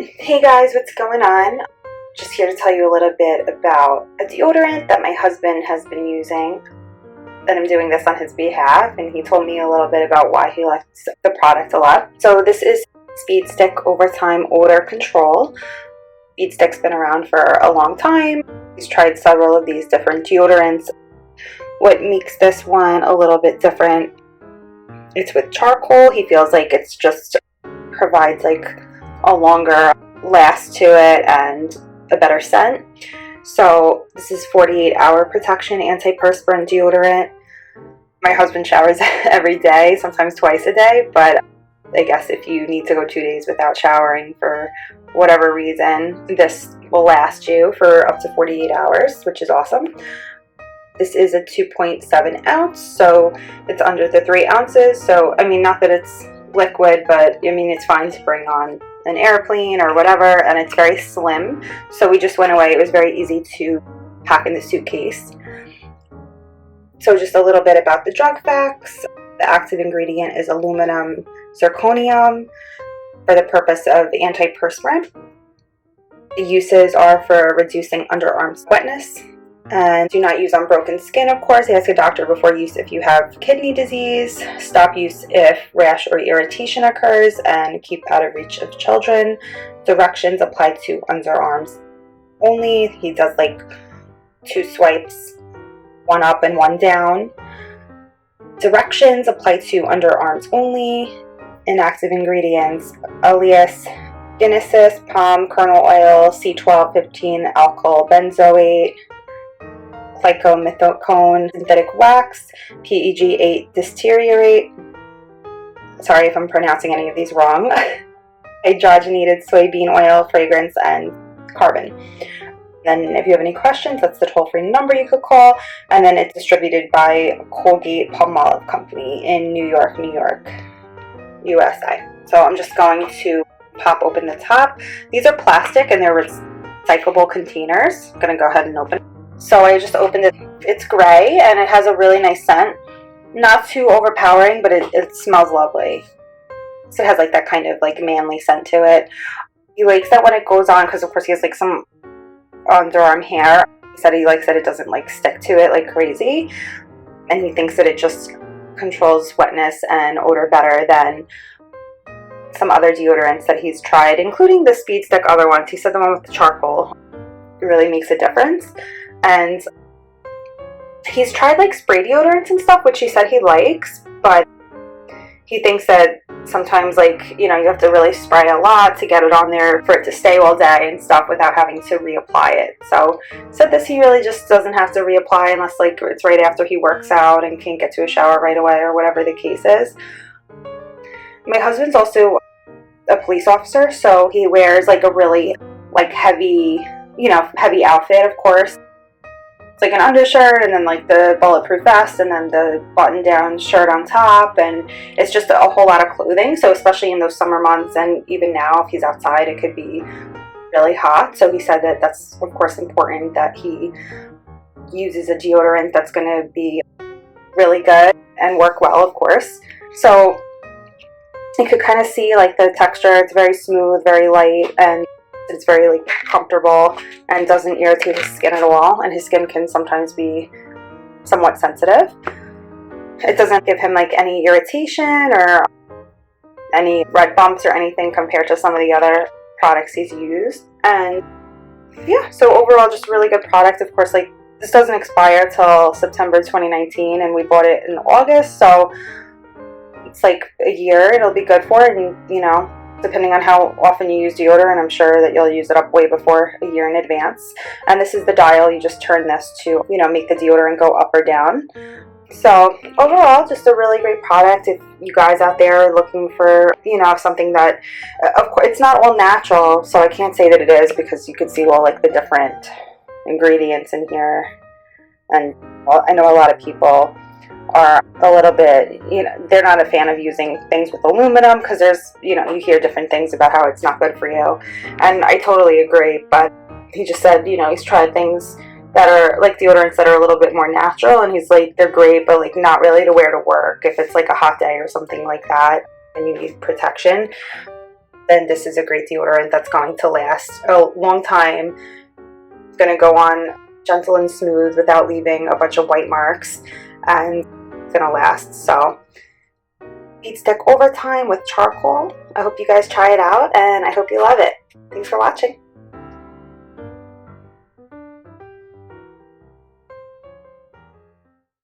Hey guys, what's going on? Just here to tell you a little bit about a deodorant that my husband has been using, that I'm doing this on his behalf, and he told me a little bit about why he likes the product a lot. So this is Speed Stick Overtime Odor Control. Speed Stick's been around for a long time. He's tried several of these different deodorants. What makes this one a little bit different, it's with charcoal. He feels like it's just provides like a longer last to it and a better scent. So this is 48-hour protection antiperspirant deodorant. My husband showers every day, sometimes twice a day, but I guess if you need to go 2 days without showering for whatever reason, this will last you for up to 48 hours, which is awesome. This is a 2.7 ounce, so it's under the 3 ounces. So, I mean, not that it's liquid, but I mean, it's fine to bring on an airplane or whatever, and it's very slim. So we just went away. It was very easy to pack in the suitcase. So just a little bit about the drug facts. The active ingredient is aluminum zirconium for the purpose of antiperspirant. The uses are for reducing underarm wetness, and do not use on broken skin, of course. Ask a doctor before use if you have kidney disease. Stop use if rash or irritation occurs, and keep out of reach of children. Directions apply to underarms only. He does like 2 swipes, 1 up and 1 down. Directions apply to underarms only. Inactive ingredients: Elias, Guinness, palm kernel oil, C1215 alkyl benzoate, glycomethicone, synthetic wax, PEG8 deteriorate. Sorry if I'm pronouncing any of these wrong. Hydrogenated soybean oil, fragrance, and carbon. Then if you have any questions, that's the toll-free number you could call. And then it's distributed by Colgate-Palmolive Company in New York, USA. So I'm just going to pop open the top. These are plastic and they're recyclable containers. I'm going to go ahead and open it. So I just opened it. It's gray and it has a really nice scent. Not too overpowering, but it smells lovely. So it has like that kind of like manly scent to it. He likes that when it goes on, because of course he has like some underarm hair. He said he likes that it doesn't like stick to it like crazy. And he thinks that it just controls wetness and odor better than some other deodorants that he's tried, including the Speed Stick other ones. He said the one with the charcoal really makes a difference. And he's tried like spray deodorants and stuff, which he said he likes, but he thinks that sometimes, like, you know, you have to really spray a lot to get it on there for it to stay all day and stuff without having to reapply it. So said this, he really just doesn't have to reapply unless like it's right after he works out and can't get to a shower right away or whatever the case is. My husband's also a police officer, so he wears like a really like heavy outfit, of course. It's like an undershirt and then like the bulletproof vest and then the button down shirt on top, and it's just a whole lot of clothing. So especially in those summer months, and even now if he's outside, it could be really hot. So he said that that's of course important that he uses a deodorant that's going to be really good and work well, of course. So you could kind of see like the texture. It's very smooth, very light, and it's very like comfortable and doesn't irritate his skin at all. And his skin can sometimes be somewhat sensitive. It doesn't give him like any irritation or any red bumps or anything compared to some of the other products he's used. And yeah, so overall just a really good product. Of course, like this doesn't expire till September 2019 and we bought it in August, so it's like a year it'll be good for. And you know, depending on how often you use deodorant, I'm sure that you'll use it up way before a year in advance. And this is the dial. You just turn this to, you know, make the deodorant go up or down. So overall, just a really great product. If you guys out there are looking for, you know, something that, of course, it's not all natural, so I can't say that it is, because you can see all like the different ingredients in here. And well, I know a lot of people are a little bit, you know, they're not a fan of using things with aluminum because there's, you know, you hear different things about how it's not good for you. And I totally agree, but he just said, you know, he's tried things that are like deodorants that are a little bit more natural, and he's like, they're great, but like not really to wear to work if it's like a hot day or something like that and you need protection. then this is a great deodorant that's going to last a long time. It's going to go on gentle and smooth without leaving a bunch of white marks, and it's going to last. So Bead Stick Overtime with charcoal. I hope you guys try it out, and I hope you love it. Thanks for watching.